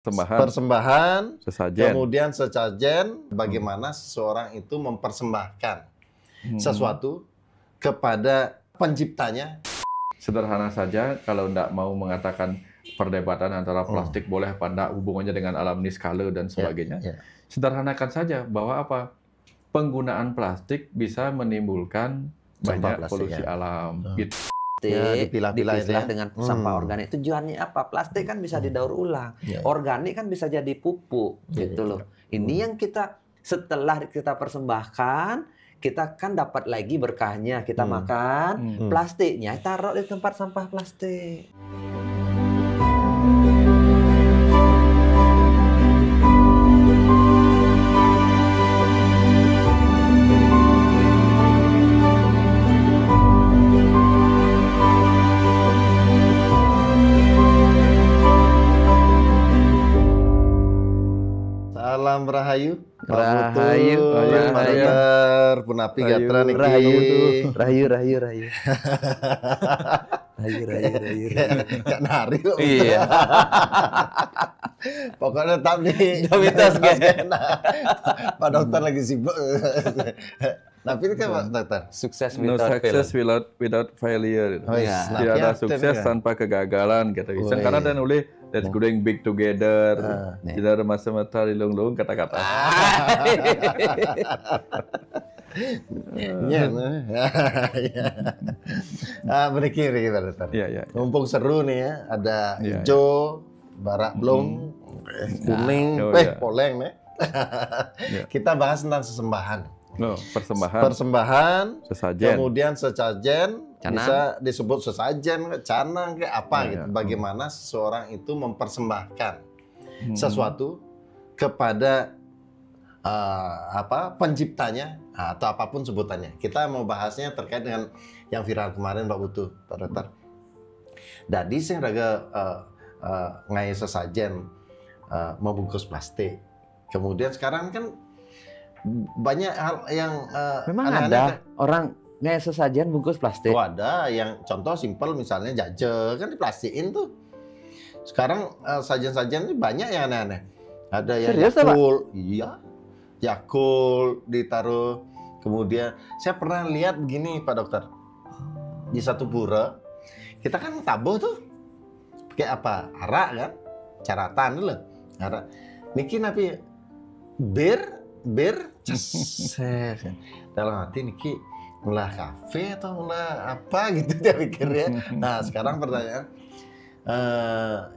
persembahan, sesajen. kemudian sesajen, bagaimana seseorang itu mempersembahkan sesuatu kepada penciptanya. Sederhana saja, kalau tidak mau mengatakan perdebatan antara plastik boleh apa tidak, hubungannya dengan alam niskala dan sebagainya. Sederhanakan saja bahwa apa? Penggunaan plastik bisa menimbulkan banyak polusi alam. Dipilah-pilah dengan sampah organik. Tujuannya apa? Plastik kan bisa didaur ulang. Organik kan bisa jadi pupuk gitu loh. Ini yang kita setelah kita persembahkan, kita kan dapat lagi berkahnya. Kita makan, plastiknya taruh di tempat sampah plastik. Salam Rahayu, Rahayu, Punapi Gatra niki. Rahayu. Gak nari kok. Iya. Pokoknya tetap nih. Pak dokter lagi sibuk. Tapi ini kan Pak dokter. Sukses No success without failure. Tidak ada sukses tanpa kegagalan. Karena ada nulis let's going big together. Tidak ada masa-masa lilung-lung kata-kata. Berikir Pak dokter. Mumpung seru nih ya, ada hijau, barak belum, kuning, poleng nih. Kita bahas tentang sesembahan. Persembahan, sesajen. Kemudian sesajen, bisa disebut sesajen, canang, kayak apa gitu. Bagaimana seseorang itu mempersembahkan sesuatu kepada penciptanya atau apapun sebutannya. Kita mau bahasnya terkait dengan yang viral kemarin Pak Putu, Pak dokter. Jadi saya raga ngai sesajen membungkus plastik. Kemudian sekarang kan banyak hal yang memang ada orang ngai sesajen bungkus plastik. Oh, ada yang contoh simpel misalnya jaje kan diplastikin tuh. Sekarang sajen-sajen ini banyak yang aneh-aneh. Ada yang Yakult, Yakult ditaruh. Kemudian saya pernah lihat begini Pak dokter, di satu pura kita kan tabuh tuh pakai apa, arak kan, caratan dulu arak niki napi bir dalam hati niki mulai kafe atau mulai apa gitu dia pikirnya. Nah sekarang pertanyaan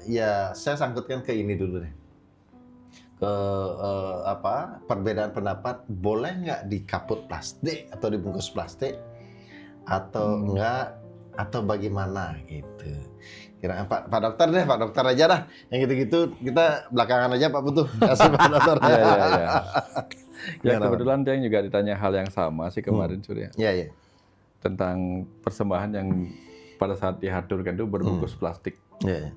ya saya sangkutkan ke ini dulu deh, ke perbedaan pendapat, boleh nggak dikaput plastik atau dibungkus plastik atau enggak, atau bagaimana gitu. Kira Pak dokter deh, Pak dokter aja dah. Yang gitu-gitu kita belakangan aja Pak Putu. Kasih Pak dokter. Ya kebetulan dia juga ditanya hal yang sama sih kemarin Surya. Iya. Tentang persembahan yang pada saat dihaturkan itu berbungkus plastik. Iya.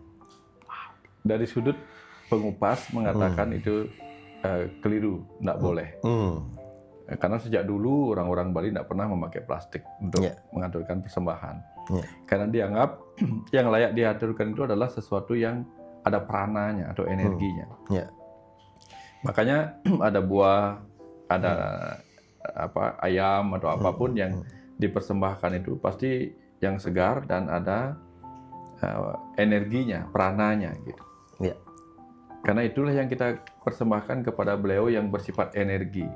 Dari sudut pengupas mengatakan itu keliru, tidak boleh. Karena sejak dulu orang-orang Bali tidak pernah memakai plastik untuk mengaturkan persembahan. Karena dianggap yang layak diaturkan itu adalah sesuatu yang ada perananya atau energinya. Makanya ada buah, ada ayam atau apapun yang dipersembahkan itu pasti yang segar dan ada energinya, perananya gitu. Karena itulah yang kita persembahkan kepada beliau yang bersifat energi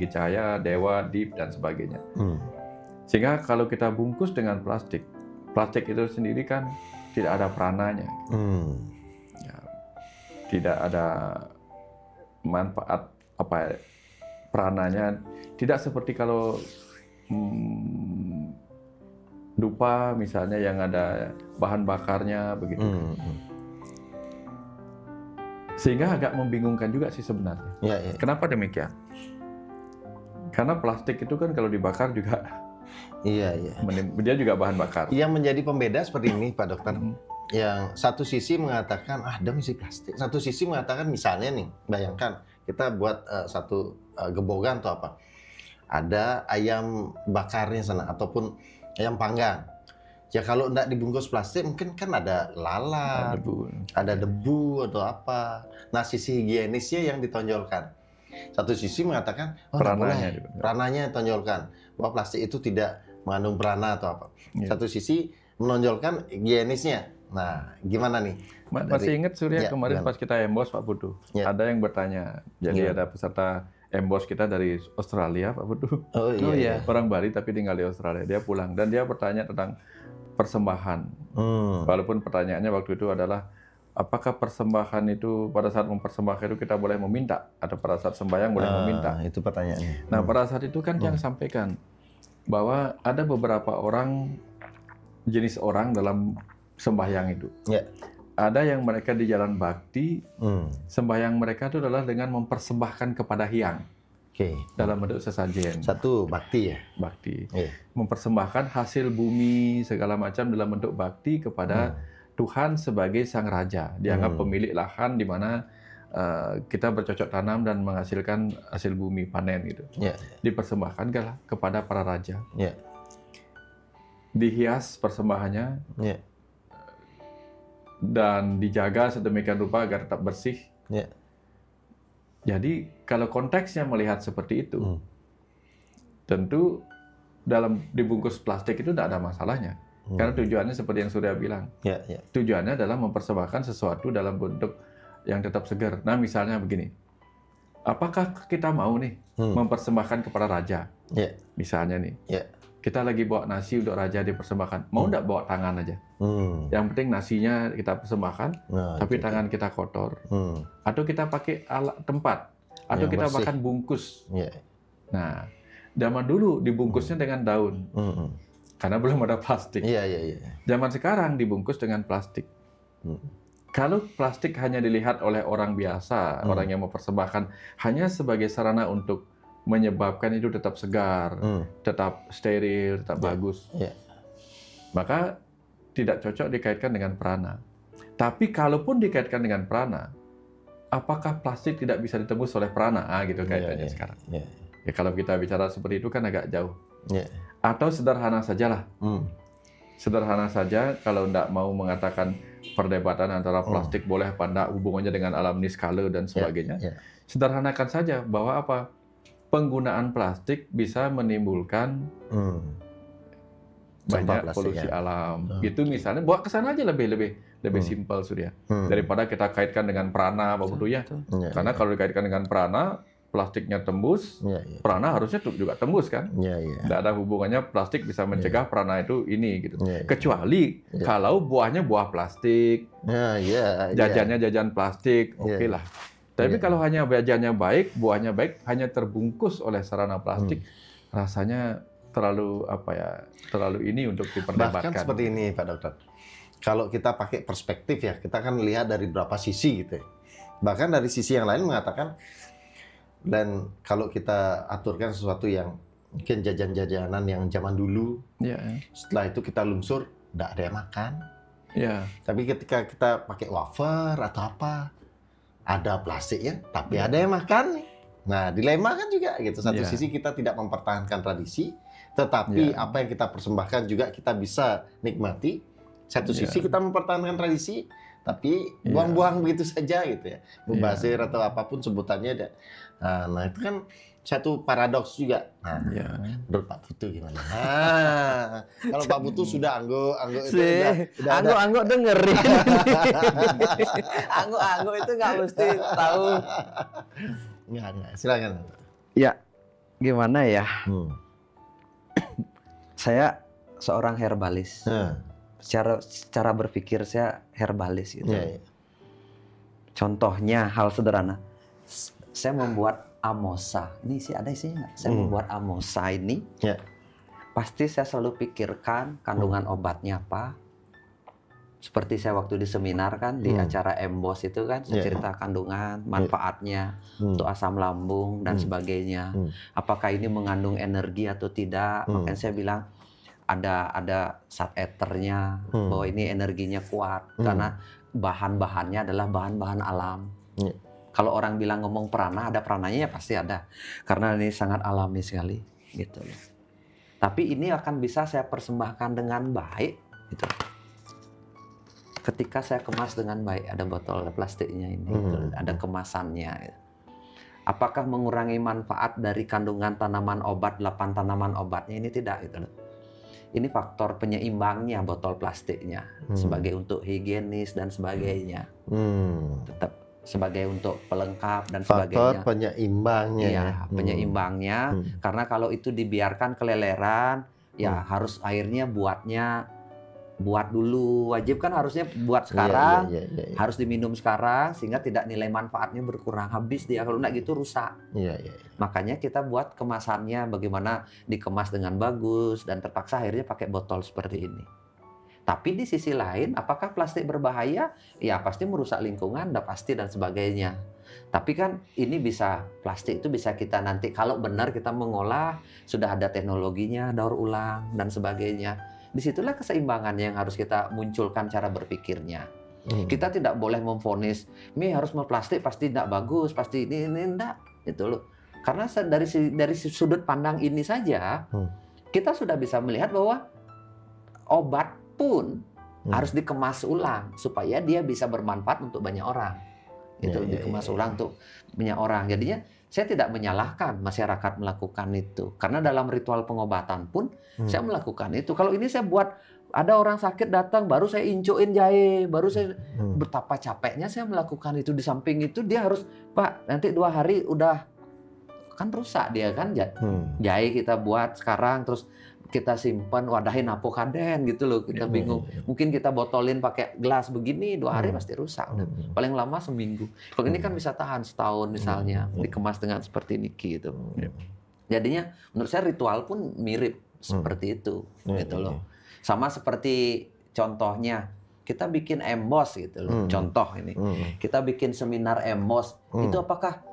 cahaya, dewa, deep dan sebagainya. Sehingga kalau kita bungkus dengan plastik itu sendiri kan tidak ada perananya. Tidak ada manfaat perananya. Tidak seperti kalau dupa misalnya yang ada bahan bakarnya begitu. Sehingga agak membingungkan juga sih sebenarnya. Kenapa demikian? Karena plastik itu kan kalau dibakar juga dia juga bahan bakar. Yang menjadi pembeda seperti ini Pak dokter. Yang satu sisi mengatakan ada misi plastik, satu sisi mengatakan misalnya nih, bayangkan kita buat satu gebogan atau apa, ada ayam bakarnya sana ataupun ayam panggang. Ya kalau nggak dibungkus plastik mungkin kan ada lalat, ada debu atau apa. Nah sisi higienisnya yang ditonjolkan. Satu sisi mengatakan, perananya ditonjolkan bahwa plastik itu tidak mengandung perana atau apa. Satu sisi menonjolkan higienisnya. Nah gimana nih? Masih ingat Surya kemarin pas kita embos Pak Putu, ada yang bertanya. Jadi ada peserta embos kita dari Australia Pak Putu. Oh iya. Orang Bali tapi tinggal di Australia. Dia pulang dan dia bertanya tentang persembahan. Walaupun pertanyaannya waktu itu adalah apakah persembahan itu pada saat mempersembahkan itu kita boleh meminta atau pada saat sembahyang boleh meminta? Itu pertanyaannya. Nah pada saat itu kan yang sampaikan bahwa ada beberapa jenis orang dalam sembahyang itu. Ada yang mereka di jalan bakti, sembahyang mereka itu adalah dengan mempersembahkan kepada hyang. Dalam bentuk sesajen. Satu bakti ya? Bakti. Mempersembahkan hasil bumi segala macam dalam bentuk bakti kepada Tuhan sebagai Sang Raja. Dianggap pemilik lahan di mana kita bercocok tanam dan menghasilkan hasil bumi panen gitu. Dipersembahkan kepada para raja. Dihias persembahannya. Dan dijaga sedemikian rupa agar tetap bersih. Jadi kalau konteksnya melihat seperti itu, tentu dalam dibungkus plastik itu tidak ada masalahnya. Karena tujuannya seperti yang Surya bilang. Tujuannya adalah mempersembahkan sesuatu dalam bentuk yang tetap segar. Nah misalnya begini, apakah kita mau nih mempersembahkan kepada raja? Misalnya nih, kita lagi bawa nasi untuk raja dipersembahkan. Mau nggak bawa tangan aja? Yang penting nasinya kita persembahkan, tapi tangan kita kotor. Atau kita pakai alat tempat, atau kita bahkan bungkus. Nah, zaman dulu dibungkusnya dengan daun, karena belum ada plastik. Zaman sekarang dibungkus dengan plastik. Kalau plastik hanya dilihat oleh orang biasa, orang yang mempersembahkan hanya sebagai sarana untuk menyebabkan itu tetap segar, tetap steril, tetap bagus, maka tidak cocok dikaitkan dengan prana. Tapi kalaupun dikaitkan dengan prana, apakah plastik tidak bisa ditembus oleh prana? Gitu kaitannya sekarang. Ya, kalau kita bicara seperti itu kan agak jauh. Atau sederhana sajalah. Sederhana saja kalau tidak mau mengatakan perdebatan antara plastik boleh apa enggak, hubungannya dengan alam niskala dan sebagainya. Sederhanakan saja bahwa apa? Penggunaan plastik bisa menimbulkan banyak polusi alam. Itu misalnya bawa ke sana aja lebih simpel Surya. Daripada kita kaitkan dengan prana apa betul ya. Karena kalau dikaitkan dengan prana, plastiknya tembus, prana harusnya juga tembus kan. Tidak ada hubungannya plastik bisa mencegah prana itu ini gitu. Kecuali kalau buahnya buah plastik, jajannya jajan plastik, oke lah. Tapi kalau hanya jajannya baik, buahnya baik, hanya terbungkus oleh sarana plastik, rasanya terlalu terlalu ini untuk diperdebatkan. Bahkan seperti ini Pak Dokter. Kalau kita pakai perspektif ya, kita kan lihat dari berapa sisi gitu. Bahkan dari sisi yang lain mengatakan, dan kalau kita aturkan sesuatu yang mungkin jajan-jajanan yang zaman dulu, setelah itu kita lungsur, tidak ada yang makan. Tapi ketika kita pakai wafer atau apa, ada plastiknya, tapi ada yang makan. Nah, dilema kan juga gitu. Satu sisi kita tidak mempertahankan tradisi, tetapi apa yang kita persembahkan juga kita bisa nikmati. Satu sisi kita mempertahankan tradisi, tapi buang-buang begitu saja gitu ya. Mubazir atau apapun sebutannya. Nah, itu kan satu paradoks juga. Nah, menurut Pak Putu gimana? Kalau Pak Putu sudah angguk itu udah angguk dengerin. Angguk itu nggak mesti tahu. Nggak. Silakan. Ya, gimana ya? Saya seorang herbalis. Cara berpikir saya herbalis gitu. Contohnya hal sederhana. Saya membuat amosa. Ini sih ada isinya nggak? Saya membuat amosa ini. Pasti saya selalu pikirkan kandungan obatnya apa. Seperti saya waktu di seminar kan, di acara Embos itu kan, saya cerita kandungan, manfaatnya untuk asam lambung dan sebagainya. Apakah ini mengandung energi atau tidak? Makanya saya bilang ada zat eternya, bahwa ini energinya kuat karena bahan-bahannya adalah bahan-bahan alam. Kalau orang bilang ngomong prana, ada prananya ya pasti ada. Karena ini sangat alami sekali gitu loh. Tapi ini akan bisa saya persembahkan dengan baik Gitu. Ketika saya kemas dengan baik, ada botol plastiknya ini, ada kemasannya. Gitu. Apakah mengurangi manfaat dari kandungan tanaman obat, 8 tanaman obatnya ini? Tidak, gitu loh. Ini faktor penyeimbangnya botol plastiknya, sebagai untuk higienis dan sebagainya. Tetap sebagai untuk pelengkap dan sebagainya. Faktor penyeimbangnya. Iya, penyeimbangnya. Karena kalau itu dibiarkan keleleran, ya harus airnya buat dulu, wajib kan harusnya buat sekarang, harus diminum sekarang sehingga tidak nilai manfaatnya berkurang, habis dia, kalau enggak gitu rusak. Makanya kita buat kemasannya bagaimana dikemas dengan bagus dan terpaksa akhirnya pakai botol seperti ini. Tapi di sisi lain, apakah plastik berbahaya? Ya pasti merusak lingkungan, udah pasti dan sebagainya. Tapi kan ini plastik itu bisa kita nanti kalau benar kita mengolah, sudah ada teknologinya, daur ulang dan sebagainya. Disitulah keseimbangan yang harus kita munculkan cara berpikirnya. Kita tidak boleh memvonis, ini harus plastik pasti tidak bagus, pasti ini enggak, gitu loh. Karena dari sudut pandang ini saja, kita sudah bisa melihat bahwa obat pun harus dikemas ulang supaya dia bisa bermanfaat untuk banyak orang. Itu dikemas ulang untuk banyak orang. Jadinya saya tidak menyalahkan masyarakat melakukan itu. Karena dalam ritual pengobatan pun saya melakukan itu. Kalau ini saya buat, ada orang sakit datang, baru saya incuin jahe, baru saya betapa capeknya saya melakukan itu. Di samping itu dia harus, Pak, nanti 2 hari udah, kan rusak dia kan. Jahe kita buat sekarang, terus kita simpan, wadahin apokaden gitu loh, kita bingung. Mungkin kita botolin pakai gelas begini, 2 hari pasti rusak. Paling lama seminggu. Kalau ini kan bisa tahan setahun misalnya, dikemas dengan seperti ini gitu. Jadinya menurut saya ritual pun mirip seperti itu, gitu loh. Sama seperti contohnya, kita bikin emboss gitu loh. Contoh ini, kita bikin seminar emboss, itu apakah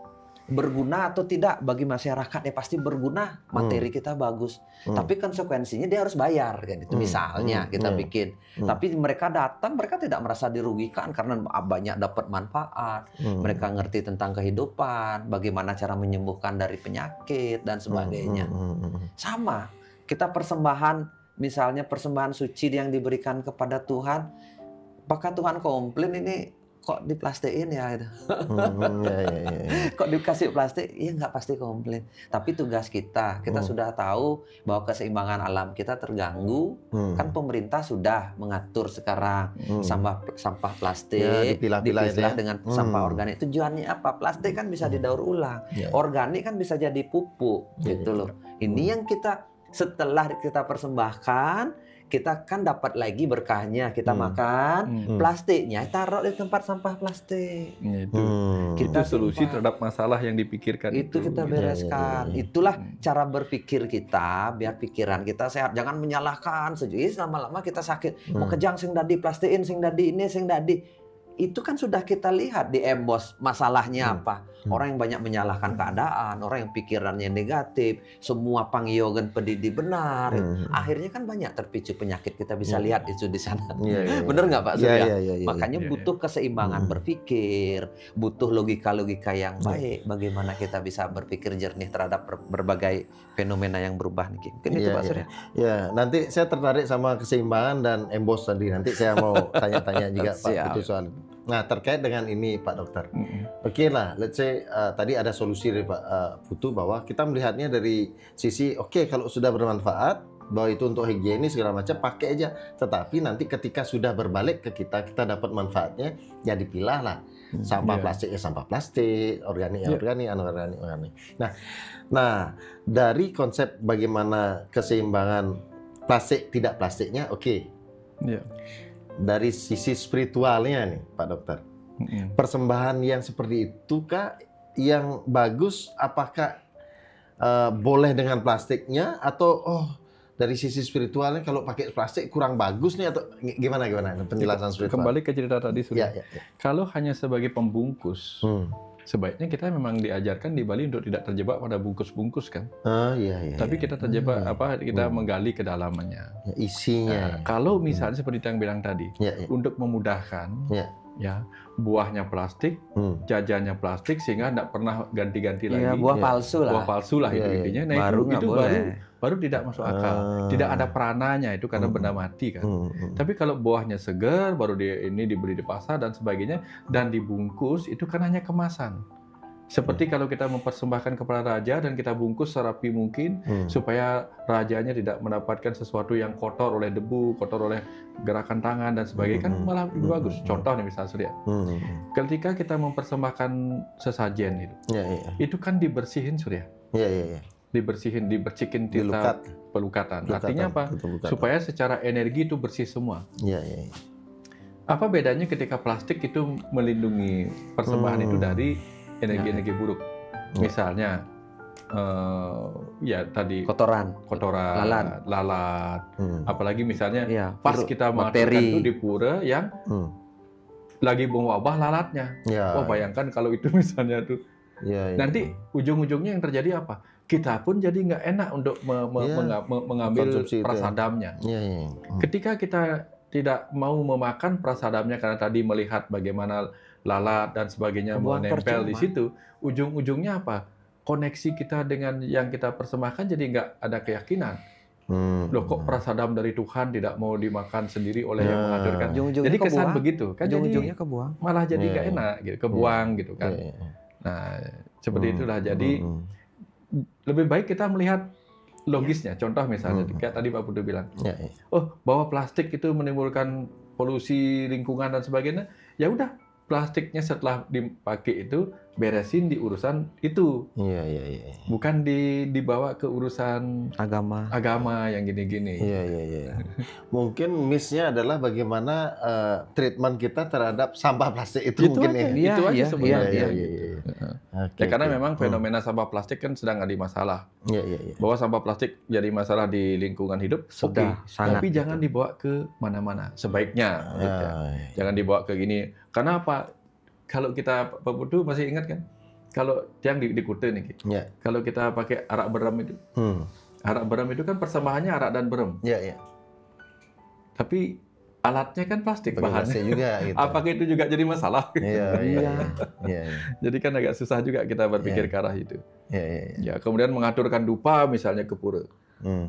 berguna atau tidak bagi masyarakat? Ya pasti berguna, materi kita bagus. Tapi konsekuensinya dia harus bayar kan itu. Misalnya kita bikin, tapi mereka datang, mereka tidak merasa dirugikan karena banyak dapat manfaat. Mereka ngerti tentang kehidupan, bagaimana cara menyembuhkan dari penyakit dan sebagainya. Sama, kita persembahan, misalnya persembahan suci yang diberikan kepada Tuhan, apakah Tuhan komplain ini kok diplastikin ya? Kok dikasih plastik? Iya nggak pasti komplain. Tapi tugas kita sudah tahu bahwa keseimbangan alam kita terganggu. Kan pemerintah sudah mengatur sekarang sampah plastik dipilah dengan sampah organik. Tujuannya apa? Plastik kan bisa didaur ulang. Organik kan bisa jadi pupuk, gitu loh. Ini yang kita setelah kita persembahkan, kita kan dapat lagi berkahnya, kita makan, plastiknya taruh di tempat sampah plastik. Kita solusi terhadap masalah yang dipikirkan itu kita bereskan. Itulah cara berpikir kita, biar pikiran kita sehat. Jangan menyalahkan sejujurnya, lama-lama kita sakit. Mau kejang sing dadi plastikin, sing dadi ini, sing dadi. Itu kan sudah kita lihat di emboss masalahnya apa. Orang yang banyak menyalahkan keadaan, orang yang pikirannya negatif, semua pangyogan pedidi benar. Akhirnya kan banyak terpicu penyakit, kita bisa lihat itu di sana. Bener nggak Pak Surya? Makanya butuh keseimbangan berpikir, butuh logika-logika yang baik. Bagaimana kita bisa berpikir jernih terhadap berbagai fenomena yang berubah nih. Mungkin itu Pak Surya. Ya, nanti saya tertarik sama keseimbangan dan emboss tadi. Nanti saya mau tanya-tanya juga Pak itu soal. Nah, terkait dengan ini Pak Dokter. Oke lah, let's say tadi ada solusi dari Pak Putu bahwa kita melihatnya dari sisi kalau sudah bermanfaat, bahwa itu untuk higienis segala macam, pakai aja. Tetapi nanti ketika sudah berbalik ke kita dapat manfaatnya, ya dipilah lah. Sampah plastik ya sampah plastik, organik ya organik, anorganik organik. Nah, dari konsep bagaimana keseimbangan plastik tidak plastiknya, dari sisi spiritualnya nih Pak Dokter, persembahan yang seperti itu kah yang bagus? Apakah boleh dengan plastiknya atau dari sisi spiritualnya kalau pakai plastik kurang bagus nih atau gimana penjelasan spiritual? Kembali ke cerita tadi sudah. Kalau hanya sebagai pembungkus, sebaiknya kita memang diajarkan di Bali untuk tidak terjebak pada bungkus-bungkus kan. Tapi kita terjebak kita menggali kedalamannya. Isinya. Kalau misalnya seperti yang bilang tadi, untuk memudahkan, ya buahnya plastik, jajannya plastik, sehingga tidak pernah ganti-ganti lagi. Buah palsu lah. Buah palsu lah itu intinya. Nah, itu baru tidak masuk akal. Tidak ada perananya itu karena benda mati kan. Tapi kalau buahnya segar, baru ini dibeli di pasar dan sebagainya, dan dibungkus, itu kan hanya kemasan. Seperti kalau kita mempersembahkan kepada raja dan kita bungkus serapi mungkin supaya rajanya tidak mendapatkan sesuatu yang kotor oleh debu, kotor oleh gerakan tangan dan sebagainya, kan malah lebih bagus. Contoh nih misalnya Surya, ketika kita mempersembahkan sesajen itu kan dibersihin Surya, dibersihin, dibercikin tinta pelukatan. Artinya apa? Supaya secara energi itu bersih semua. Apa bedanya ketika plastik itu melindungi persembahan itu dari energi-energi buruk, misalnya ya tadi kotoran, lalat, apalagi misalnya pas kita mengatakan itu di pura yang lagi wabah lalatnya, bayangkan kalau itu misalnya tuh, nanti ujung-ujungnya yang terjadi apa? Kita pun jadi nggak enak untuk mengambil prasadamnya. Ketika kita tidak mau memakan prasadamnya karena tadi melihat bagaimana lalat dan sebagainya menempel di situ, ujung-ujungnya apa? Koneksi kita dengan yang kita persembahkan jadi nggak ada keyakinan. Loh kok prasadam dari Tuhan tidak mau dimakan sendiri oleh yang mengaturkan? Jadi kesan begitu kan, ujung-ujungnya kebuang. Malah jadi nggak enak, gitu, kebuang gitu kan. Nah seperti itulah. Jadi lebih baik kita melihat logisnya. Contoh misalnya, kayak tadi Pak Putu bilang, bahwa plastik itu menimbulkan polusi lingkungan dan sebagainya, ya udah. Plastiknya setelah dipakai itu beresin di urusan itu, bukan dibawa ke urusan agama yang gini-gini. Mungkin miss-nya adalah bagaimana treatment kita terhadap sampah plastik itu mungkin aja. Itu aja sebenarnya. Karena memang fenomena sampah plastik kan sedang ada masalah. Bahwa sampah plastik jadi masalah di lingkungan hidup, tapi jangan dibawa ke mana-mana. Sebaiknya jangan dibawa ke gini. Karena apa? Kalau kita, Pak Putu masih ingat kan? Kalau yang di Kute nih, kalau kita pakai arak berem itu, arak berem itu kan persembahannya arak dan berem. Tapi alatnya kan plastik bahannya juga. Gitu. Apakah itu juga jadi masalah? Jadi kan agak susah juga kita berpikir ke arah itu. Ya, kemudian mengaturkan dupa misalnya ke pura.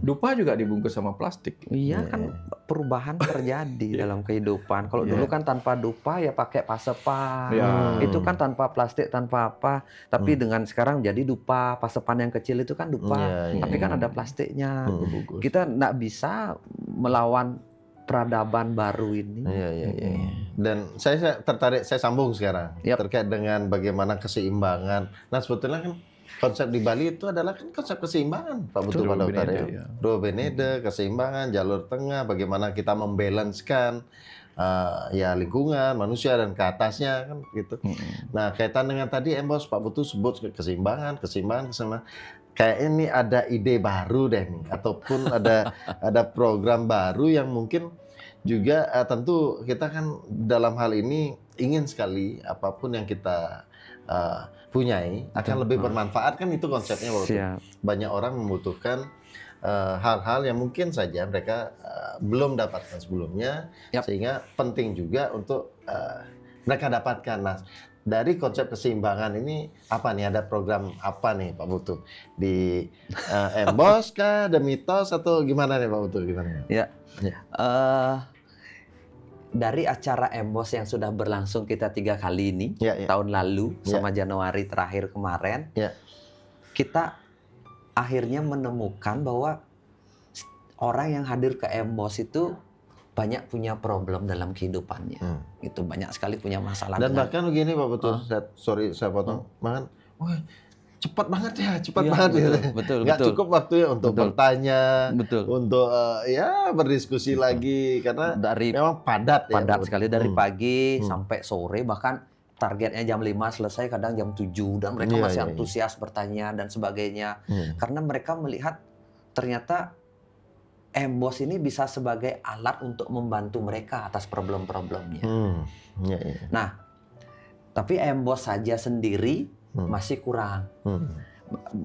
Dupa juga dibungkus sama plastik. Kan perubahan terjadi dalam kehidupan. Kalau dulu kan tanpa dupa ya pakai pasepan. Itu kan tanpa plastik, tanpa apa. Tapi dengan sekarang jadi dupa, pasepan yang kecil itu kan dupa. Tapi kan ada plastiknya. Kita nggak bisa melawan peradaban baru ini. Dan saya tertarik, saya sambung sekarang terkait dengan bagaimana keseimbangan. Nah sebetulnya kan konsep di Bali itu adalah kan konsep keseimbangan, Pak Putu pada utara. Dua benede, keseimbangan, jalur tengah, bagaimana kita membalancekan lingkungan, manusia dan ke atasnya kan gitu. Nah kaitan dengan tadi Embos Pak Putu sebut keseimbangan. Kayak ini ada ide baru deh nih, ataupun ada program baru yang mungkin juga tentu kita kan dalam hal ini ingin sekali apapun yang kita punyai akan lebih bermanfaat, kan itu konsepnya. Banyak orang membutuhkan hal-hal yang mungkin saja mereka belum dapatkan sebelumnya, sehingga penting juga untuk mereka dapatkan. Nah, dari konsep keseimbangan ini apa nih? Ada program apa nih Pak Putu? Di Embos kah, ada mitos atau gimana nih Pak Putu? Gimana? Dari acara Embos yang sudah berlangsung kita 3 kali ini, tahun lalu sama Januari terakhir kemarin, kita akhirnya menemukan bahwa orang yang hadir ke Embos itu banyak punya problem dalam kehidupannya. Itu banyak sekali punya masalah. Dan bahkan begini Pak Putu, saya potong, bahkan cepat banget ya, betul. Nggak cukup waktunya untuk bertanya, untuk berdiskusi lagi, karena memang padat sekali dari pagi sampai sore, bahkan targetnya jam 5 selesai, kadang jam 7, dan mereka masih antusias bertanya dan sebagainya. Karena mereka melihat ternyata Embos ini bisa sebagai alat untuk membantu mereka atas problem-problemnya. Nah, tapi Embos saja sendiri masih kurang.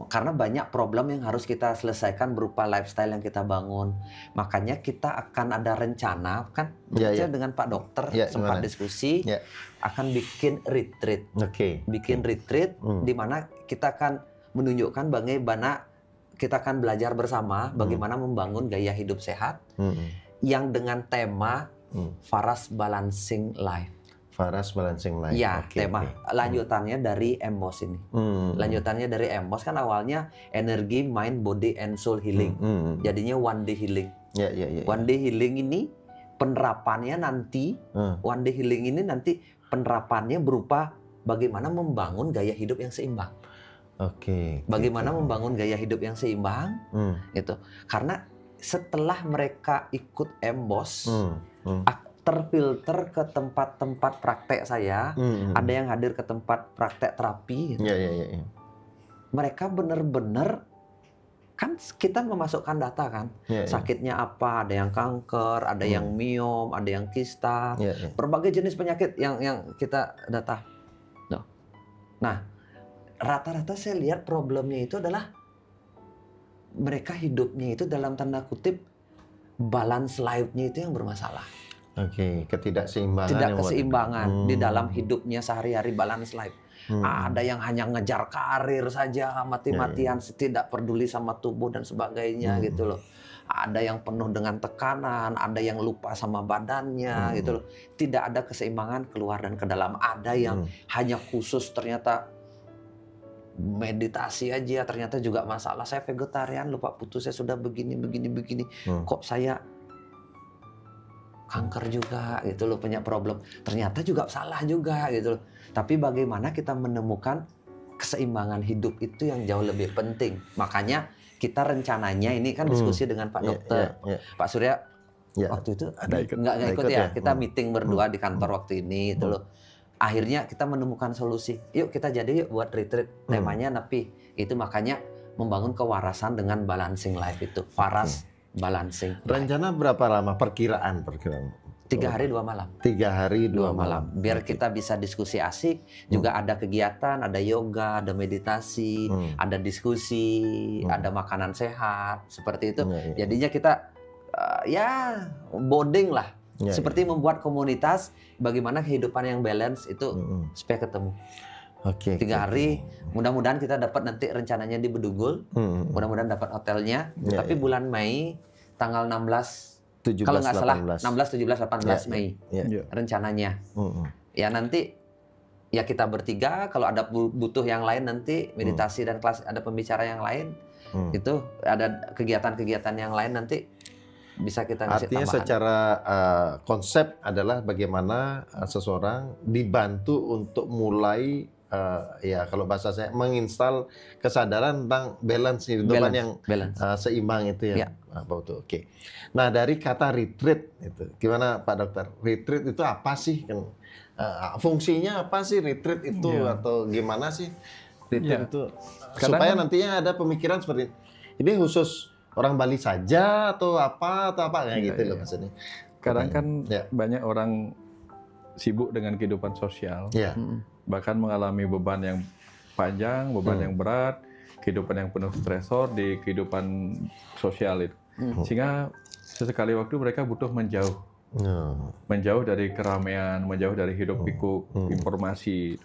karena banyak problem yang harus kita selesaikan berupa lifestyle yang kita bangun. Makanya kita akan ada rencana kan, dengan Pak Dokter sempat diskusi akan bikin retreat. Bikin retreat di mana kita akan menunjukkan bagaimana kita akan belajar bersama bagaimana membangun gaya hidup sehat yang dengan tema Faras Balancing Life. Faras Balancing Life. Ya, tema lanjutannya dari EMBOS ini. Lanjutannya dari EMBOS kan awalnya energi, mind, body, and soul healing. Jadinya one day healing. One day healing ini penerapannya nanti, one day healing ini nanti penerapannya berupa bagaimana membangun gaya hidup yang seimbang. Bagaimana membangun gaya hidup yang seimbang, gitu. Karena setelah mereka ikut EMBOS, terfilter ke tempat-tempat praktek saya, ada yang hadir ke tempat praktek terapi. Gitu. Mereka benar-benar kan kita memasukkan data kan, sakitnya apa, ada yang kanker, ada yang miom, ada yang kista, berbagai jenis penyakit yang kita data. Nah, rata-rata saya lihat problemnya itu adalah mereka hidupnya itu dalam tanda kutip balance life-nya itu yang bermasalah. Ketidakseimbangan di dalam hidupnya sehari-hari, balance life. Ada yang hanya ngejar karir saja mati-matian, tidak peduli sama tubuh dan sebagainya gitu loh. Ada yang penuh dengan tekanan, ada yang lupa sama badannya gitu loh. Tidak ada keseimbangan keluar dan ke dalam. Ada yang hanya khusus ternyata meditasi aja, ternyata juga masalah. Saya vegetarian loh Pak Putu, saya sudah begini. Kok saya kanker juga gitu loh, punya problem. Ternyata juga salah juga gitu loh. Tapi bagaimana kita menemukan keseimbangan hidup itu yang jauh lebih penting. Makanya kita rencananya ini kan diskusi dengan Pak Dokter. Pak Surya waktu itu nggak ikut ya. Kita meeting berdua di kantor waktu ini gitu loh. Akhirnya kita menemukan solusi. Yuk kita jadi buat retreat. Temanya Nepi. Itu makanya membangun kewarasan dengan balancing life itu. Faras balancing. Rencana berapa lama? Perkiraan. 3 hari 2 malam. 3 hari 2 malam. Biar kita bisa diskusi asik. Juga ada kegiatan, ada yoga, ada meditasi, ada diskusi, ada makanan sehat. Seperti itu. Jadinya kita bonding lah. Seperti membuat komunitas. Bagaimana kehidupan yang balance itu supaya ketemu. 3 hari, mudah-mudahan kita dapat nanti rencananya di Bedugul, mudah-mudahan dapat hotelnya. Tapi bulan Mei, tanggal 16, 17, kalau nggak salah 16, 17, 18 Mei rencananya. Ya nanti ya kita bertiga, kalau ada butuh yang lain nanti meditasi dan kelas, ada pembicara yang lain, itu ada kegiatan-kegiatan yang lain nanti bisa kita ngasih artinya tambahan. Secara konsep adalah bagaimana seseorang dibantu untuk mulai kalau bahasa saya menginstal kesadaran tentang balance kehidupan yang seimbang itu ya. Pak Putu. Nah dari kata retreat itu gimana Pak Dokter? Retreat itu apa sih? Fungsinya apa sih retreat itu atau gimana sih retreat itu? Supaya nantinya ada pemikiran seperti ini khusus orang Bali saja atau apa kayak gitu loh maksudnya. Kadang kan banyak orang sibuk dengan kehidupan sosial. Bahkan mengalami beban yang panjang, beban yang berat, kehidupan yang penuh stresor di kehidupan sosial itu. Sehingga sesekali waktu mereka butuh menjauh. Menjauh dari keramaian, menjauh dari hiruk pikuk informasi.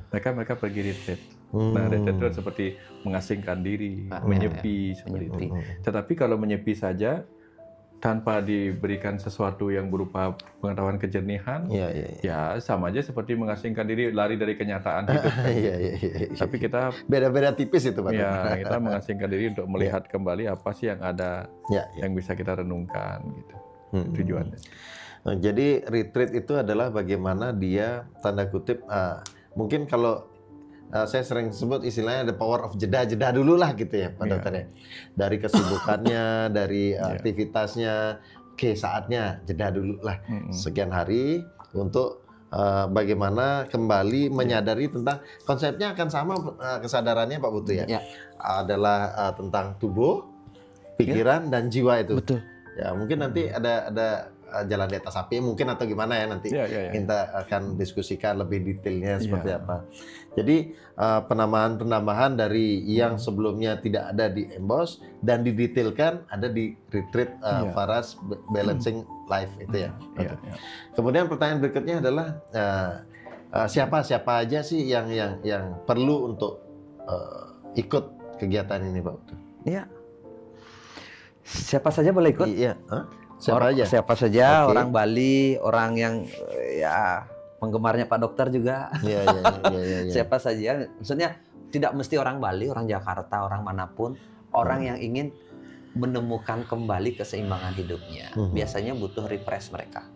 Mereka pergi retreat. Nah, retreat itu seperti mengasingkan diri, menyepi seperti itu. Tetapi kalau menyepi saja tanpa diberikan sesuatu yang berupa pengetahuan kejernihan, ya sama aja seperti mengasingkan diri, lari dari kenyataan hidup. Tapi kita beda-beda tipis itu Pak. Ya, kita mengasingkan diri untuk melihat kembali apa sih yang ada, yang bisa kita renungkan gitu. Tujuannya. Jadi retreat itu adalah bagaimana dia tanda kutip mungkin kalau saya sering sebut istilahnya the power of jeda dulu lah gitu ya Pak Dokter ya. Dari kesibukannya, dari aktivitasnya, saatnya jeda dulu lah sekian hari untuk bagaimana kembali menyadari tentang konsepnya akan sama kesadarannya Pak Putu ya. Adalah tentang tubuh, pikiran dan jiwa itu. Betul. Ya mungkin nanti ada jalan di atas api mungkin atau gimana ya nanti kita akan diskusikan lebih detailnya seperti apa. Jadi penambahan dari yang sebelumnya tidak ada di Embos dan didetailkan ada di retreat Faras Balancing Life itu ya. Kemudian pertanyaan berikutnya adalah siapa aja sih yang perlu untuk ikut kegiatan ini, Pak? Iya. Siapa saja boleh ikut? Iya. Siapa saja, orang Bali, orang yang ya penggemarnya Pak Dokter juga. Iya. Siapa saja. Maksudnya tidak mesti orang Bali, orang Jakarta, orang manapun, orang yang ingin menemukan kembali keseimbangan hidupnya. Biasanya butuh refresh mereka.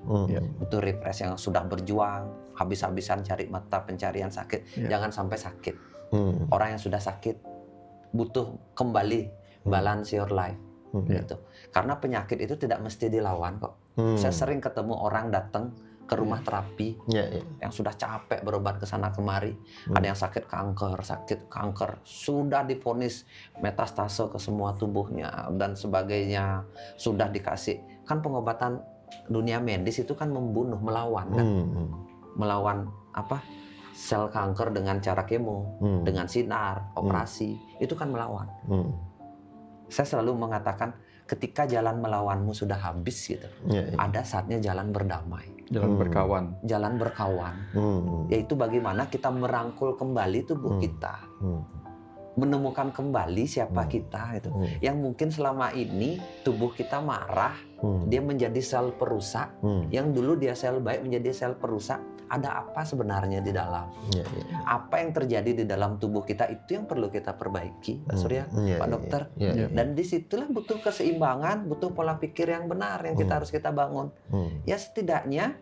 Butuh refresh yang sudah berjuang, habis-habisan cari mata pencarian sakit. Jangan sampai sakit. Orang yang sudah sakit butuh kembali balance your life. Gitu. Karena penyakit itu tidak mesti dilawan kok. Saya sering ketemu orang datang ke rumah terapi yang sudah capek berobat ke sana kemari. Ada yang sakit kanker, sudah divonis metastase ke semua tubuhnya dan sebagainya, sudah dikasih. Kan pengobatan dunia medis itu kan membunuh, melawan kan. Melawan apa? Sel kanker dengan cara kemo, dengan sinar, operasi, itu kan melawan. Saya selalu mengatakan ketika jalan melawanmu sudah habis gitu, ada saatnya jalan berdamai, jalan berkawan, yaitu bagaimana kita merangkul kembali tubuh kita, menemukan kembali siapa kita itu, yang mungkin selama ini tubuh kita marah, dia menjadi sel perusak, yang dulu dia sel baik menjadi sel perusak. Ada apa sebenarnya di dalam? Apa yang terjadi di dalam tubuh kita itu yang perlu kita perbaiki, Pak Surya, Pak Dokter. Dan disitulah butuh keseimbangan, butuh pola pikir yang benar yang harus kita bangun. Ya setidaknya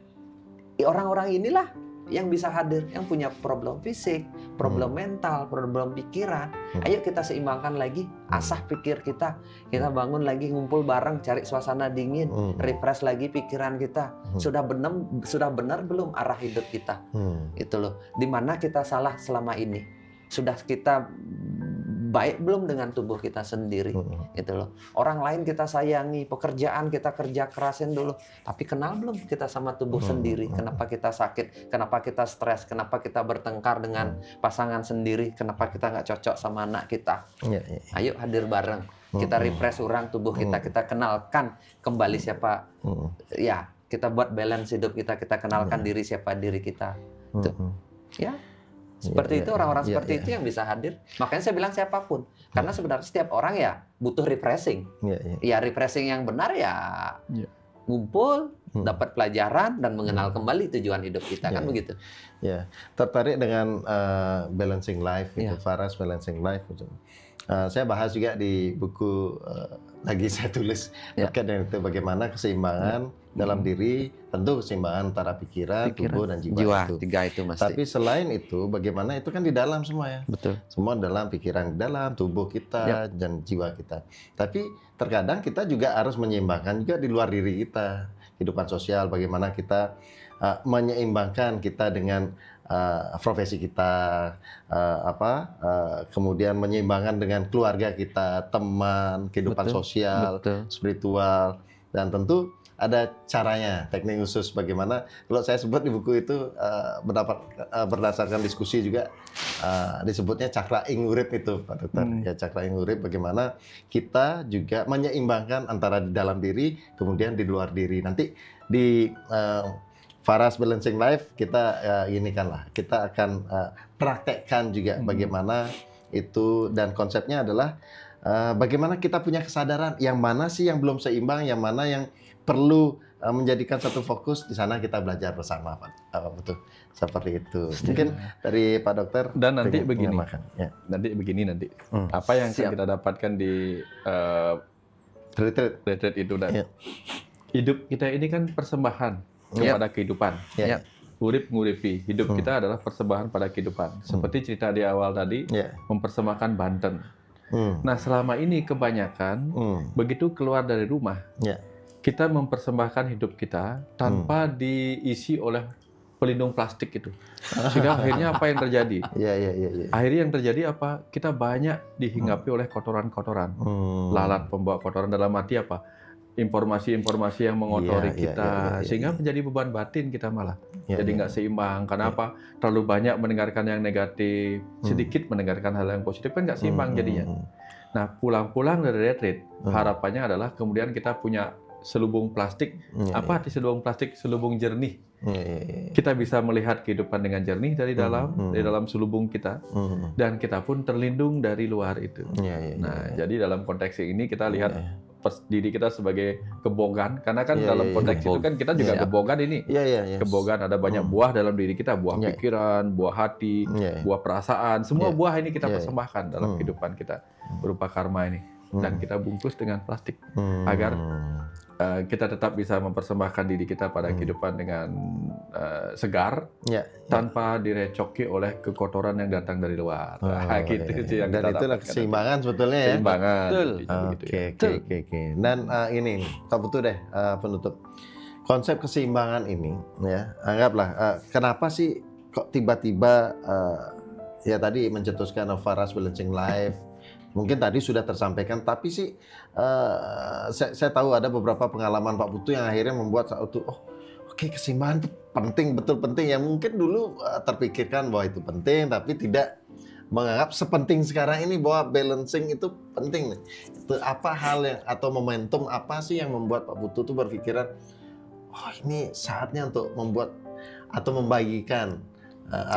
orang-orang inilah yang bisa hadir, yang punya problem fisik, problem mental, problem pikiran. Ayo kita seimbangkan lagi, asah pikir kita bangun lagi, ngumpul bareng, cari suasana dingin, refresh lagi pikiran kita. Sudah benar belum arah hidup kita? Itu loh. Di mana kita salah selama ini? Sudah kita baik belum dengan tubuh kita sendiri? Itu loh. Orang lain kita sayangi, pekerjaan kita kerja kerasin dulu, tapi kenal belum kita sama tubuh sendiri? Kenapa kita sakit? Kenapa kita stres? Kenapa kita bertengkar dengan pasangan sendiri? Kenapa kita nggak cocok sama anak kita? Ayo hadir bareng, kita refresh orang tubuh kita, kita kenalkan kembali siapa. Ya, kita buat balance hidup kita, kita kenalkan diri siapa diri kita. Ya. Seperti itu, orang-orang seperti itu yang bisa hadir. Makanya saya bilang siapapun. Karena sebenarnya setiap orang ya butuh refreshing. Ya refreshing yang benar ya ngumpul, dapat pelajaran, dan mengenal kembali tujuan hidup kita. Kan begitu. Ya, tertarik dengan Balancing Life, itu Faras Balancing Life. Saya bahas juga di buku lagi saya tulis terkait dengan itu, bagaimana keseimbangan dalam diri, tentu keseimbangan antara pikiran, tubuh, dan jiwa itu. Tiga itu Mas. Tapi selain itu, bagaimana itu kan di dalam semua ya. Betul. Semua dalam pikiran, di dalam tubuh kita dan jiwa kita. Tapi terkadang kita juga harus menyeimbangkan juga di luar diri kita. Kehidupan sosial, bagaimana kita menyeimbangkan kita dengan profesi kita, kemudian menyeimbangkan dengan keluarga kita, teman, kehidupan sosial, spiritual, dan tentu ada caranya, teknik khusus bagaimana. Kalau saya sebut di buku itu berdasarkan diskusi juga disebutnya cakra ingurip itu, Pak Dokter. Ya, cakra ingurip, bagaimana kita juga menyeimbangkan antara di dalam diri kemudian di luar diri. Nanti di Faras Balancing Life kita kita akan praktekkan juga bagaimana itu, dan konsepnya adalah bagaimana kita punya kesadaran yang mana sih yang belum seimbang, yang mana yang perlu menjadikan satu fokus. Di sana kita belajar bersama, Pak. Betul, seperti itu. Mungkin dari Pak Dokter. Dan nanti begini, nanti apa yang kita dapatkan di retreat itu, dan hidup kita ini kan persembahan kepada kehidupan. Urip nguripi, hidup kita adalah persembahan pada kehidupan. Seperti cerita di awal tadi, mempersembahkan Banten. Nah, selama ini kebanyakan begitu keluar dari rumah, kita mempersembahkan hidup kita tanpa diisi oleh pelindung plastik itu. Sehingga akhirnya apa yang terjadi? Akhirnya yang terjadi apa? Kita banyak dihinggapi oleh kotoran-kotoran. Lalat pembawa kotoran, dalam arti apa? informasi-informasi yang mengotori kita, sehingga menjadi beban batin kita malah. Jadi nggak seimbang. Kenapa? Terlalu banyak mendengarkan yang negatif, sedikit mendengarkan hal yang positif, kan nggak seimbang jadinya. Nah, pulang-pulang dari retreat, harapannya adalah kemudian kita punya selubung plastik. Apa arti selubung plastik? Selubung jernih. Kita bisa melihat kehidupan dengan jernih dari dalam selubung kita, dan kita pun terlindung dari luar itu. Nah, jadi dalam konteks ini kita lihat diri kita sebagai kebogan, karena kan dalam konteks itu kan kita juga kebogan ini. Kebogan, ada banyak buah dalam diri kita, buah pikiran, buah hati, buah perasaan, semua buah ini kita persembahkan dalam kehidupan kita berupa karma ini, dan kita bungkus dengan plastik agar kita tetap bisa mempersembahkan diri kita pada kehidupan dengan segar, tanpa direcoki oleh kekotoran yang datang dari luar. Gitu sih yang dan itulah keseimbangan sebetulnya ya. Keseimbangan. Oke. Dan ini Pak Putu deh, penutup. Konsep keseimbangan ini ya, anggaplah kenapa sih kok tiba-tiba ya tadi mencetuskan Faras Balancing Life. Mungkin tadi sudah tersampaikan, tapi sih saya tahu ada beberapa pengalaman Pak Putu yang akhirnya membuat oke, keseimbangan itu penting, betul penting. Ya mungkin dulu terpikirkan bahwa itu penting, tapi tidak menganggap sepenting sekarang ini bahwa balancing itu penting. Itu apa hal yang atau momentum apa sih yang membuat Pak Putu tuh berpikiran, ini saatnya untuk membuat atau membagikan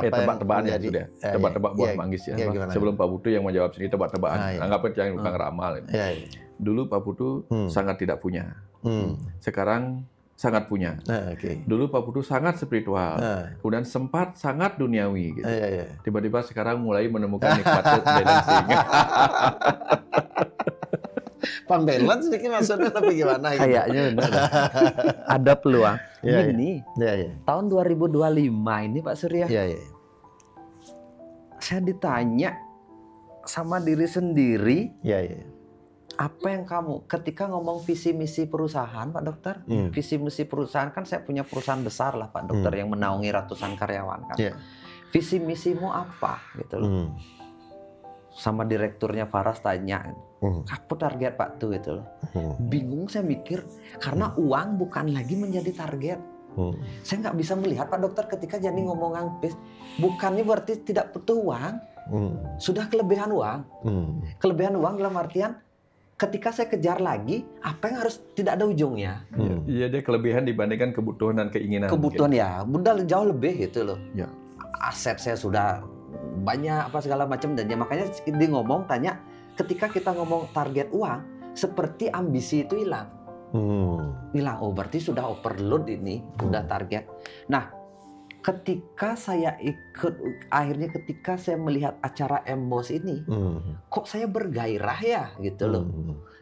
tebak-tebakan ya sudah. Tebak-tebak buah manggis ya. Sebelum Pak Putu yang menjawab sini tebak-tebakan. Anggap aja yang bukan ramal. Dulu Pak Putu sangat tidak punya. Sekarang sangat punya. Dulu Pak Putu sangat spiritual. Kemudian sempat sangat duniawi gitu. Tiba-tiba sekarang mulai menemukan nikmat balancing. Balance sedikit maksudnya, tapi gimana gitu? Kayaknya benar. Ada peluang. Ini tahun 2025 ini Pak Surya. Saya ditanya sama diri sendiri. Apa yang kamu ketika ngomong visi misi perusahaan, Pak Dokter? Visi misi perusahaan kan saya punya perusahaan besar lah Pak Dokter yang menaungi ratusan karyawan kan. Visi misimu apa gitu loh. Sama direkturnya Faras tanya, apa target Pak tuh gitu loh. Bingung saya mikir karena uang bukan lagi menjadi target. Saya nggak bisa melihat Pak Dokter ketika jadi ngomong bukannya berarti tidak butuh uang, sudah kelebihan uang. Kelebihan uang dalam artian ketika saya kejar lagi, apa yang harus tidak ada ujungnya. Iya, dia kelebihan dibandingkan kebutuhan dan keinginan. Kebutuhan ya, udah jauh lebih gitu loh. Aset saya sudah banyak apa segala macam, dan makanya dia ngomong tanya ketika kita ngomong target uang seperti ambisi itu hilang. Berarti sudah overload ini, sudah target. Nah, ketika saya akhirnya ketika saya melihat acara Embos ini, kok saya bergairah ya gitu loh.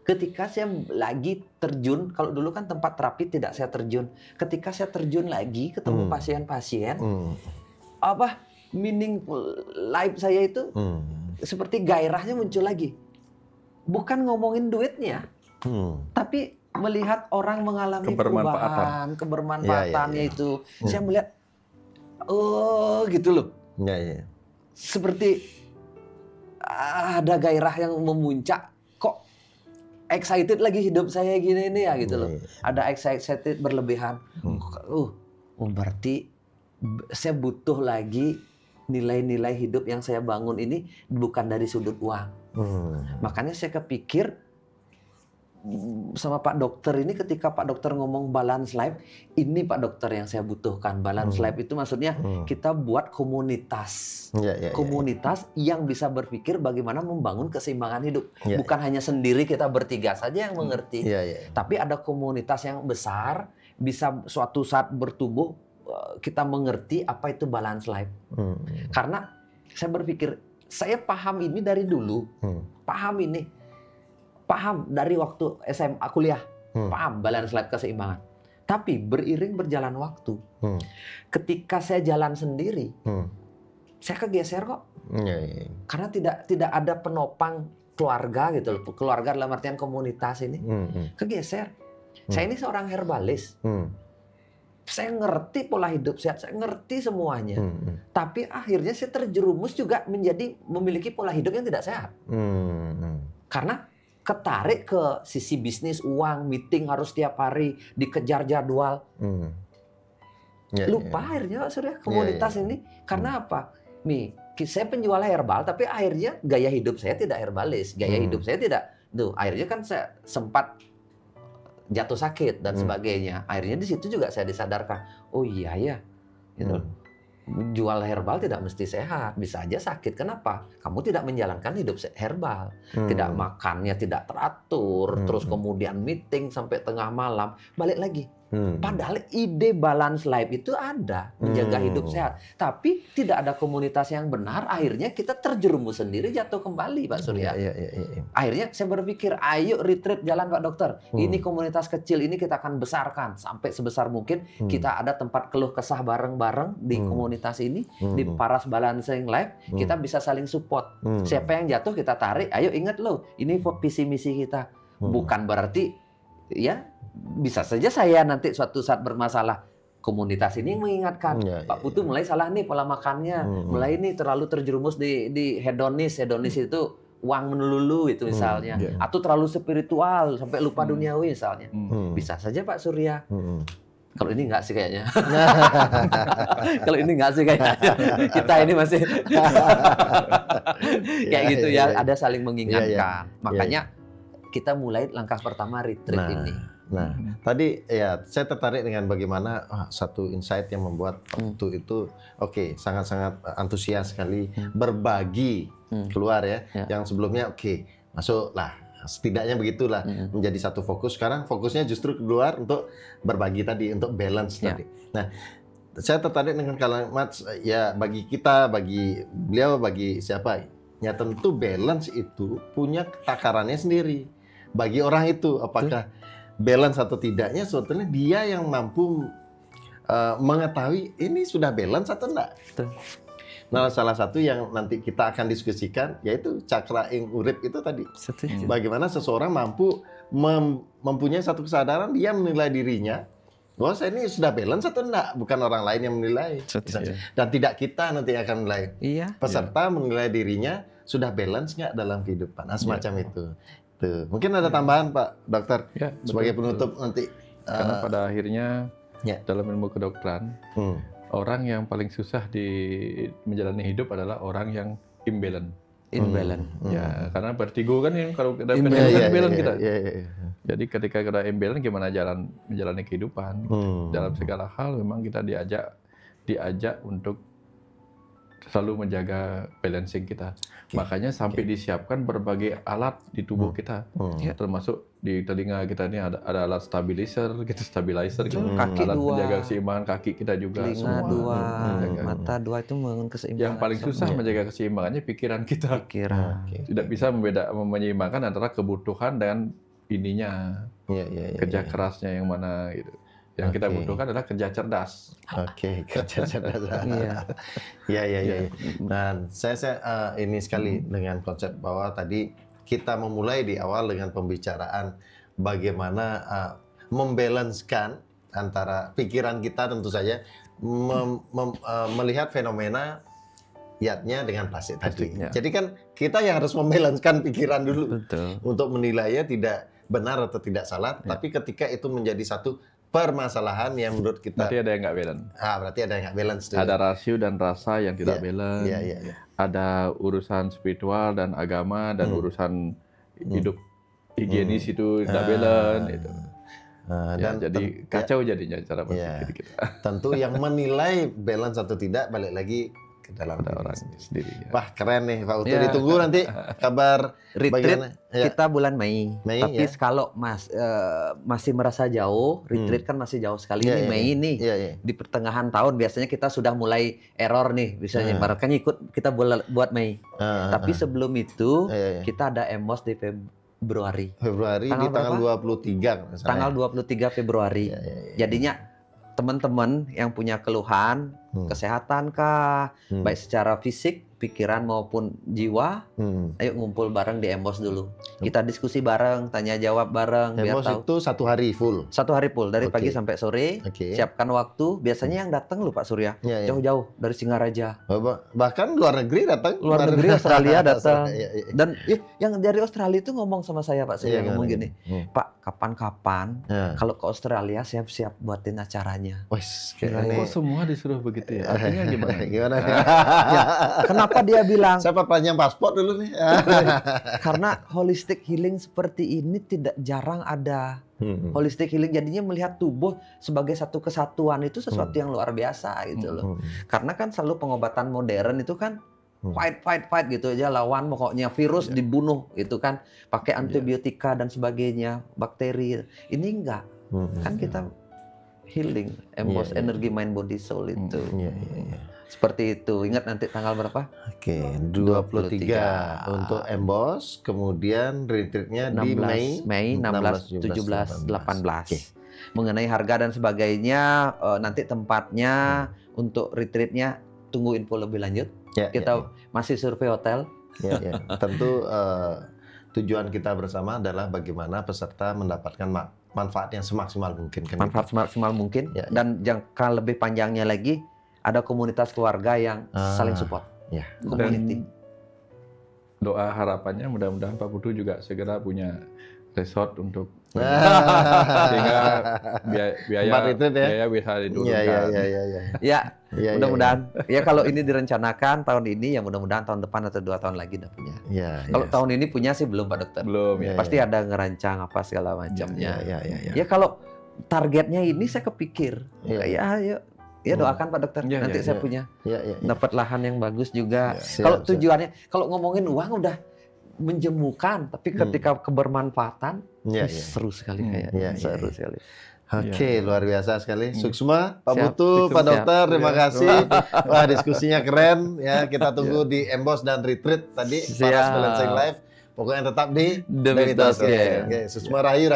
Ketika saya lagi terjun, kalau dulu kan tempat terapi tidak saya terjun. Ketika saya terjun lagi ketemu pasien-pasien, meaningful life saya itu seperti gairahnya muncul lagi. Bukan ngomongin duitnya, tapi melihat orang mengalami perubahan, kebermanfaatannya itu. Saya melihat, gitu loh. Seperti ada gairah yang memuncak. Kok excited lagi hidup saya gini ya gitu loh. Ada excited berlebihan. Berarti saya butuh lagi nilai-nilai hidup yang saya bangun ini bukan dari sudut uang. Makanya saya kepikir sama Pak Dokter ini, ketika Pak Dokter ngomong balance life, ini Pak Dokter yang saya butuhkan. Balance life itu maksudnya kita buat komunitas. Komunitas yang bisa berpikir bagaimana membangun keseimbangan hidup. Bukan hanya sendiri kita bertiga saja yang mengerti. Tapi ada komunitas yang besar, bisa suatu saat bertumbuh, kita mengerti apa itu balance life. Karena saya berpikir, saya paham ini dari dulu. Paham dari waktu SMA kuliah. Paham balance life, keseimbangan. Tapi beriring berjalan waktu, ketika saya jalan sendiri, saya kegeser kok. Karena tidak ada penopang keluarga gitu loh. Keluarga dalam artian komunitas ini. Kegeser. Saya ini seorang herbalis. Saya ngerti pola hidup sehat, saya ngerti semuanya. Tapi akhirnya saya terjerumus juga memiliki pola hidup yang tidak sehat. Karena ketarik ke sisi bisnis, uang, meeting harus tiap hari, dikejar jadwal. Lupa akhirnya Pak Surya komunitas ini. Karena apa? Nih, saya penjual herbal, tapi akhirnya gaya hidup saya tidak herbalis. Gaya hidup saya tidak. Tuh, akhirnya kan saya sempat jatuh sakit dan sebagainya. Akhirnya di situ juga saya disadarkan, oh iya ya, gitu. Jual herbal tidak mesti sehat, bisa aja sakit. Kenapa? Kamu tidak menjalankan hidup herbal, tidak makannya tidak teratur, terus kemudian meeting sampai tengah malam, balik lagi. Padahal ide balance life itu ada, menjaga hidup sehat, tapi tidak ada komunitas yang benar. Akhirnya kita terjerumus sendiri, jatuh kembali, Pak Surya. Akhirnya saya berpikir, ayo retreat jalan Pak Dokter. Ini komunitas kecil ini kita akan besarkan sampai sebesar mungkin. Kita ada tempat keluh kesah bareng-bareng di komunitas ini, di Paras Balancing Life. Kita bisa saling support. Siapa yang jatuh kita tarik. Ayo ingat loh, ini visi misi kita. Bukan berarti ya bisa saja saya nanti suatu saat bermasalah. Komunitas ini yang mengingatkan, Pak Putu mulai salah nih pola makannya, mulai nih terlalu terjerumus di hedonis. Hedonis itu uang melulu itu misalnya, atau terlalu spiritual sampai lupa duniawi misalnya. Bisa saja Pak Surya. Kalau ini enggak sih kayaknya. Kalau ini enggak sih kayaknya. Kita ini masih kayak gitu ya, ada saling mengingatkan. Makanya kita mulai langkah pertama retreat ini. Nah, tadi ya saya tertarik dengan bagaimana satu insight yang membuat Putu itu sangat-sangat antusias sekali berbagi keluar ya. Yang sebelumnya masuklah, setidaknya begitulah menjadi satu fokus. Sekarang fokusnya justru keluar untuk berbagi tadi, untuk balance tadi. Nah, saya tertarik dengan kalimat ya, bagi kita, bagi beliau, bagi siapa ya, tentu balance itu punya takarannya sendiri. Bagi orang itu apakah balance atau tidaknya, sebetulnya dia yang mampu mengetahui ini sudah balance atau enggak. Nah, salah satu yang nanti kita akan diskusikan yaitu cakra ing urip itu tadi. Bagaimana seseorang mampu mempunyai satu kesadaran, dia menilai dirinya bahwa saya ini sudah balance atau enggak, bukan orang lain yang menilai. Dan tidak kita nanti akan menilai. Peserta menilai dirinya sudah balance enggak dalam kehidupan. Nah, semacam itu. Tuh. Mungkin ada tambahan Pak Dokter sebagai penutup nanti. Karena pada akhirnya dalam ilmu kedokteran, orang yang paling susah menjalani hidup adalah orang yang imbalance. Ya, karena vertigo kan kalau kita imbalance kita. Jadi ketika kita imbalance, gimana menjalani kehidupan? Dalam segala hal memang kita diajak untuk selalu menjaga balancing kita. Makanya sampai disiapkan berbagai alat di tubuh kita, termasuk di telinga kita ini ada alat stabilizer, kaki alat dua, menjaga keseimbangan kaki kita juga, telinga dua, mata dua itu membangun keseimbangan. Yang paling susah menjaga keseimbangannya pikiran kita. Tidak bisa menyeimbangkan antara kebutuhan dan kerja kerasnya yang mana gitu. Yang kita butuhkan adalah kerja cerdas. Kerja cerdas. Iya. Dan saya ini sekali dengan konsep bahwa tadi kita memulai di awal dengan pembicaraan bagaimana membalancekan antara pikiran kita tentu saja melihat fenomena yatnya dengan plastik tadi. Jadi kan kita yang harus membalancekan pikiran dulu untuk menilainya tidak benar atau tidak salah. Tapi ketika itu menjadi satu permasalahan yang menurut kita berarti ada yang nggak balance. Berarti ada yang nggak balance. Ada rasio dan rasa yang tidak balance. Ada urusan spiritual dan agama dan urusan hidup higienis itu tidak balance itu. Dan jadi kacau jadinya cara berpikir kita. Tentu yang menilai balance atau tidak balik lagi ke dalam orang sendiri. Wah, keren nih Pak Utu. Ditunggu nanti kabar retreat kita bulan Mei. Tapi kalau masih merasa jauh, retreat kan masih jauh sekali nih Mei nih. Di pertengahan tahun biasanya kita sudah mulai error nih, misalnya makanya ikut kita buat Mei. Tapi sebelum itu kita ada EMOS di Februari di tanggal 23. Tanggal 23 Februari. Jadinya teman-teman yang punya keluhan kesehatan kah, baik secara fisik pikiran maupun jiwa, ayo ngumpul bareng di Embos dulu. Kita diskusi bareng, tanya jawab bareng. Embos biar tahu. itu 1 hari full? 1 hari full, dari pagi sampai sore. Siapkan waktu. Biasanya yang datang loh Pak Surya, jauh-jauh dari Singaraja. Bahkan luar negeri datang. Luar negeri, Australia datang. Dan yang dari Australia itu ngomong sama saya Pak Surya, ngomong gini, Pak, kapan-kapan kalau ke Australia siap-siap buatin acaranya. Kok semua disuruh begitu ya? Artinya gimana? Gimana? Kenapa dia bilang? Saya perpanjang paspor dulu nih. Karena holistic healing seperti ini tidak jarang ada. Holistic healing jadinya melihat tubuh sebagai satu kesatuan itu sesuatu yang luar biasa gitu loh. Karena kan selalu pengobatan modern itu kan fight gitu aja, lawan pokoknya virus dibunuh itu kan pakai antibiotika dan sebagainya, bakteri. Ini enggak. Kan kita healing, Embos energi mind body soul itu. Seperti itu. Ingat nanti tanggal berapa? 23 untuk Embos, kemudian retreatnya di Mei 16, 17, 18. Mengenai harga dan sebagainya, nanti tempatnya untuk retreatnya tunggu info lebih lanjut. Kita masih survei hotel. Tentu tujuan kita bersama adalah bagaimana peserta mendapatkan manfaat yang semaksimal mungkin. Manfaat semaksimal mungkin. Dan jangka lebih panjangnya lagi, ada komunitas keluarga yang saling support. Community. Doa harapannya mudah-mudahan Pak Putu juga segera punya resort untuk sehingga biaya bisa diturunkan. Mudah-mudahan. Ya kalau ini direncanakan tahun ini, ya mudah-mudahan tahun depan atau 2 tahun lagi udah punya. Kalau tahun ini punya sih belum Pak Dokter. Belum. Pasti ada ngerancang apa segala macamnya. Ya kalau targetnya ini saya kepikir. Ya doakan Pak Dokter. Nanti saya punya dapat lahan yang bagus juga. Kalau tujuannya, kalau ngomongin uang udah menjemukan, tapi ketika kebermanfaatan seru sekali kayaknya. Seru sekali. Oke, luar biasa sekali. Suksma, Pak Putu, Pak Dokter, terima kasih. Wah, diskusinya keren ya. Kita tunggu di Embos dan retreat tadi Paras Balancing Life. Pokoknya tetap di The Mitos Game. Suksma rayu.